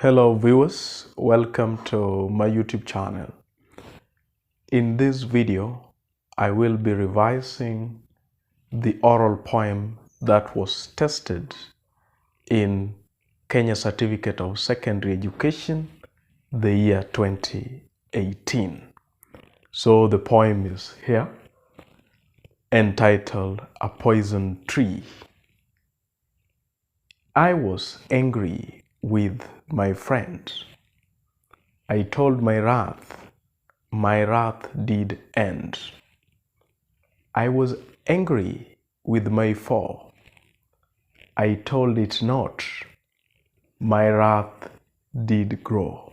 Hello viewers, welcome to my YouTube channel. In this video, I will be revising the oral poem that was tested in Kenya Certificate of Secondary Education the year 2018. So the poem is here, entitled A Poison Tree. I was angry with my friend. I told my wrath did end. I was angry with my foe. I told it not, my wrath did grow.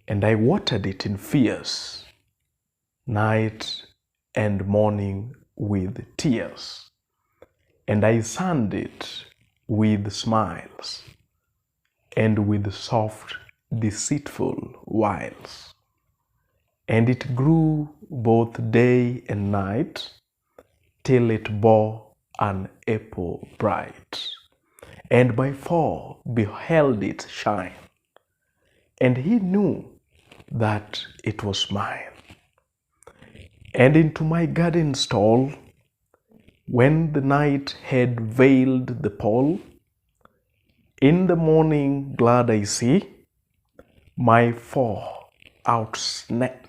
And I watered it in fears, night and morning with tears. And I sunned it with smiles, and with soft, deceitful wiles. And it grew both day and night, till it bore an apple bright. And my foe beheld it shine, and he knew that it was mine. And into my garden stall, when the night had veiled the pole, in the morning glad I see my foe outstretched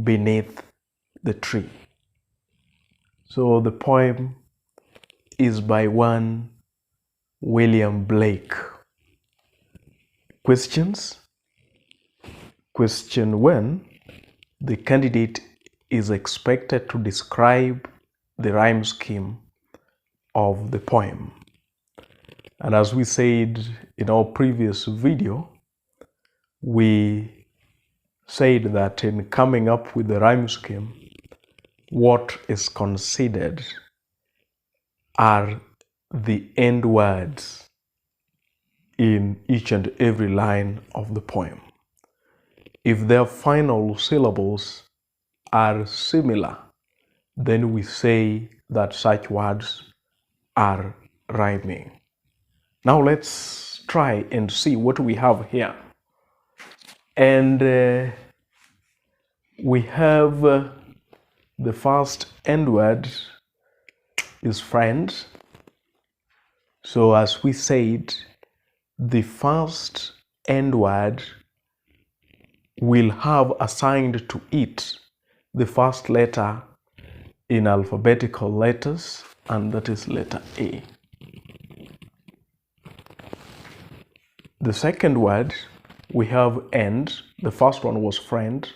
beneath the tree. So the poem is by one William Blake. Questions? Question 1. The candidate is expected to describe the rhyme scheme of the poem. And as we said in our previous video, we said that in coming up with the rhyme scheme, what is considered are the end words in each and every line of the poem. If their final syllables are similar, then we say that such words are rhyming. Now let's try and see what we have here. And we have the first end word is friend. So as we said, the first end word will have assigned to it the first letter in alphabetical letters, and that is letter A. The second word, we have end. The first one was friend.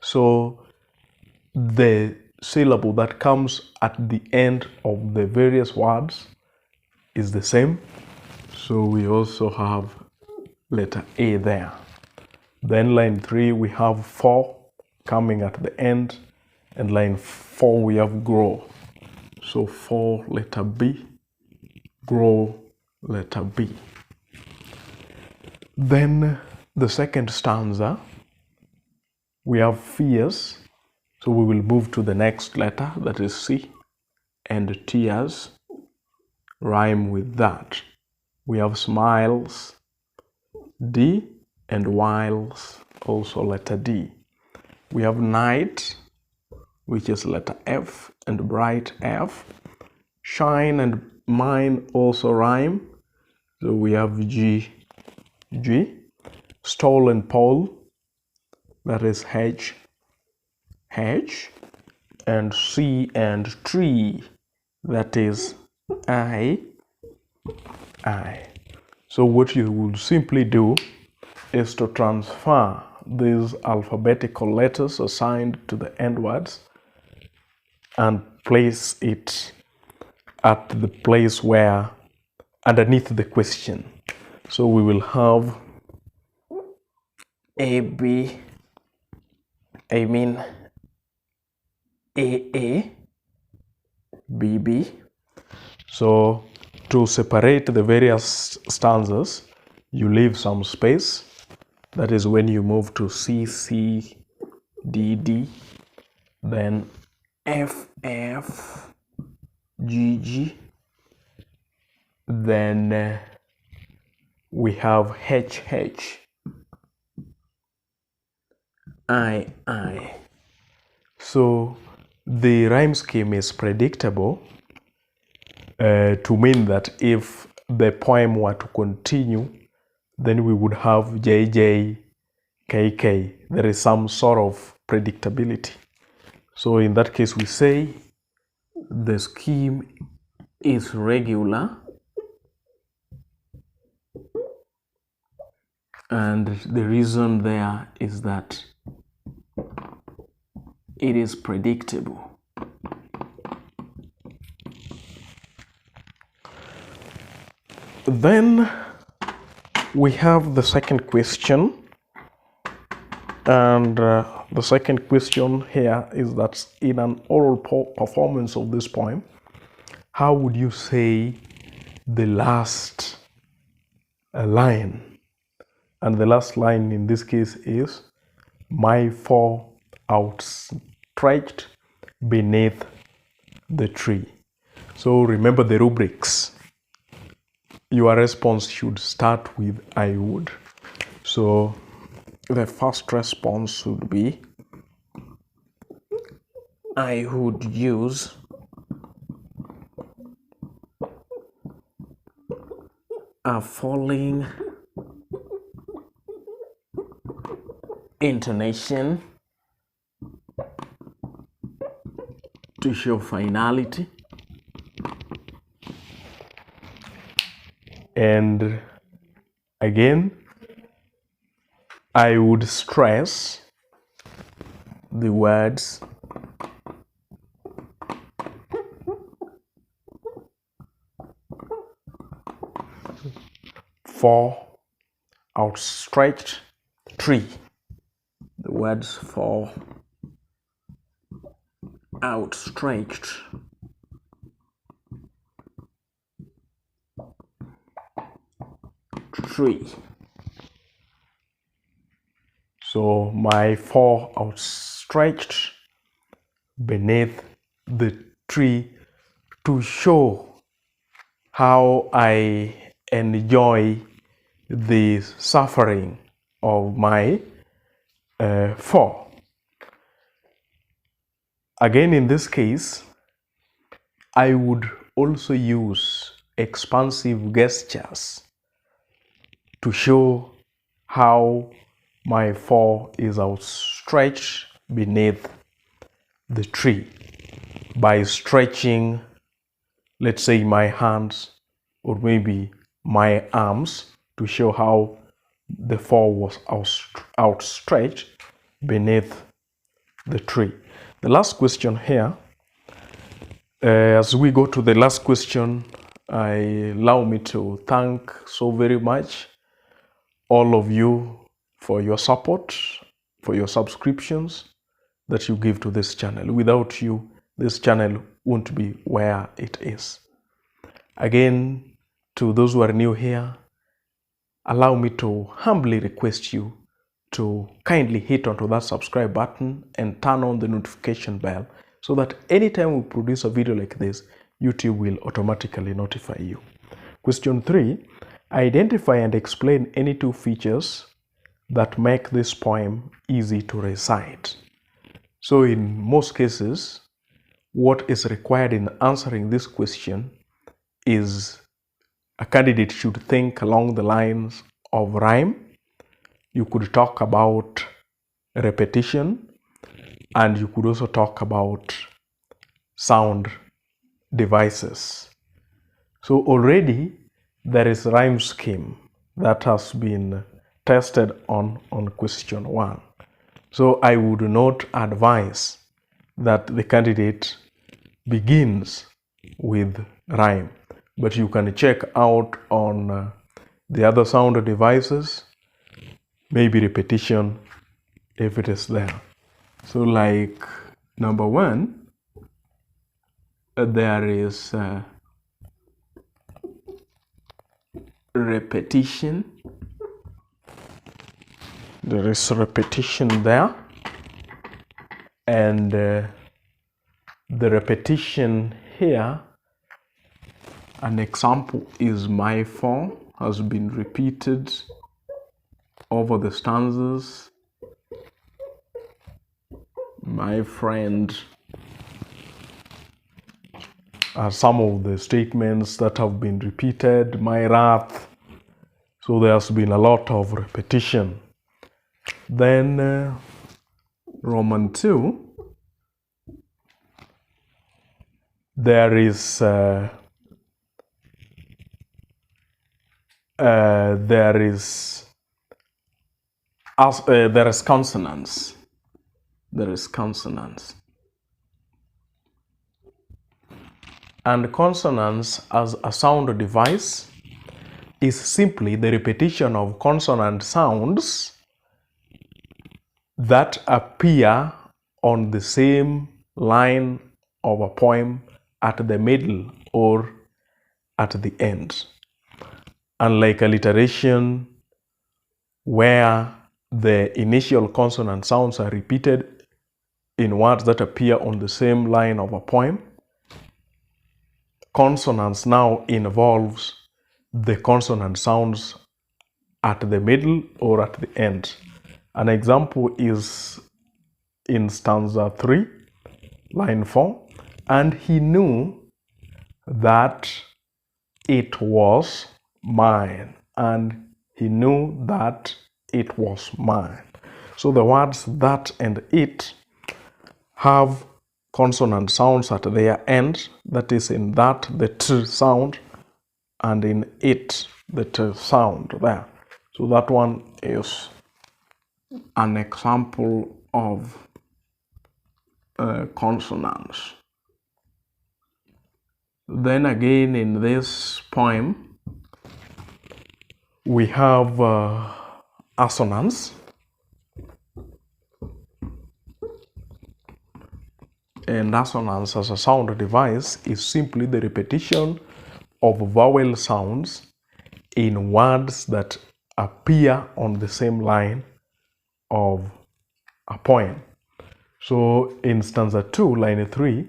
So the syllable that comes at the end of the various words is the same. So we also have letter A there. Then line 3, we have for coming at the end. And line 4, we have grow. So for letter B, grow letter B. Then the second stanza, we have fears. So we will move to the next letter, that is C, and tears rhyme with that. We have smiles, D, and wiles, also letter D. We have night, which is letter F, and bright F. Shine and mine also rhyme. So we have G. Stole and pole, that is H. And C and tree, that is I. So what you will simply do is to transfer these alphabetical letters assigned to the end words and place it at the place where underneath the question. So we will have AA, BB. So to separate the various stanzas, you leave some space. That is when you move to CC, DD, then FF, GG, then we have HH, I. So the rhyme scheme is predictable to mean that if the poem were to continue, then we would have JJ, KK. There is some sort of predictability. So in that case, we say the scheme is regular and the reason there is that it is predictable. Then we have the second question, and the second question here is that in an oral performance of this poem, how would you say the last line? And the last line in this case is, my four outstretched beneath the tree. So remember the rubrics. Your response should start with I would. So the first response should be, I would use a falling intonation to show finality, and again I would stress the words for outstretched tree. The words for outstretched tree. So my four outstretched beneath the tree to show how I enjoy the suffering of my four. Again, in this case, I would also use expansive gestures to show how my four is outstretched beneath the tree by stretching, let's say, my hands or maybe my arms to show how the four was outstretched beneath the tree. The last question here, as we go to the last question, allow me to thank so very much all of you for your support, for your subscriptions that you give to this channel. Without you, this channel won't be where it is. Again, to those who are new here, allow me to humbly request you to kindly hit onto that subscribe button and turn on the notification bell so that anytime we produce a video like this, YouTube will automatically notify you. Question 3, identify and explain any two features that make this poem easy to recite. So in most cases, what is required in answering this question is a candidate should think along the lines of rhyme. You could talk about repetition, and you could also talk about sound devices. So already there is rhyme scheme that has been tested on question 1. So I would not advise that the candidate begins with rhyme, but you can check out on the other sound devices, maybe repetition if it is there. So like number 1, there is repetition. There is repetition there, and the repetition here, an example is my four, has been repeated over the stanzas. My friend are some of the statements that have been repeated. My wrath. So there's been a lot of repetition. Then Roman 2, there is consonance. There is consonance. And consonance as a sound device is simply the repetition of consonant sounds that appear on the same line of a poem at the middle or at the end. Unlike alliteration, where the initial consonant sounds are repeated in words that appear on the same line of a poem, consonance now involves the consonant sounds at the middle or at the end. An example is in stanza 3, line 4, and he knew that it was mine, and he knew that it was mine. So the words that and it have consonant sounds at their end, that is, in that the t sound, and in it the t sound there. So that one is an example of consonants. Then again in this poem we have assonance. And assonance as a sound device is simply the repetition of vowel sounds in words that appear on the same line of a poem. So in stanza 2, line 3,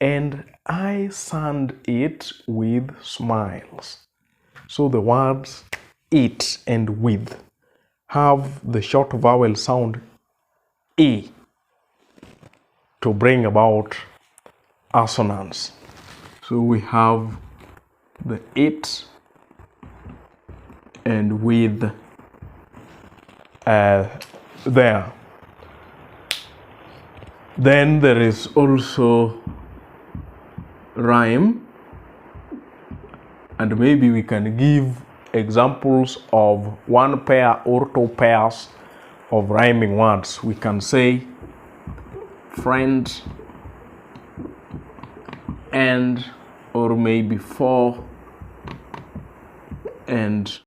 and I sand it with smiles. So the words it and with have the short vowel sound E to bring about assonance. So we have the it and with there. Then there is also rhyme, and maybe we can give examples of one pair or two pairs of rhyming words. We can say friend and, or maybe for and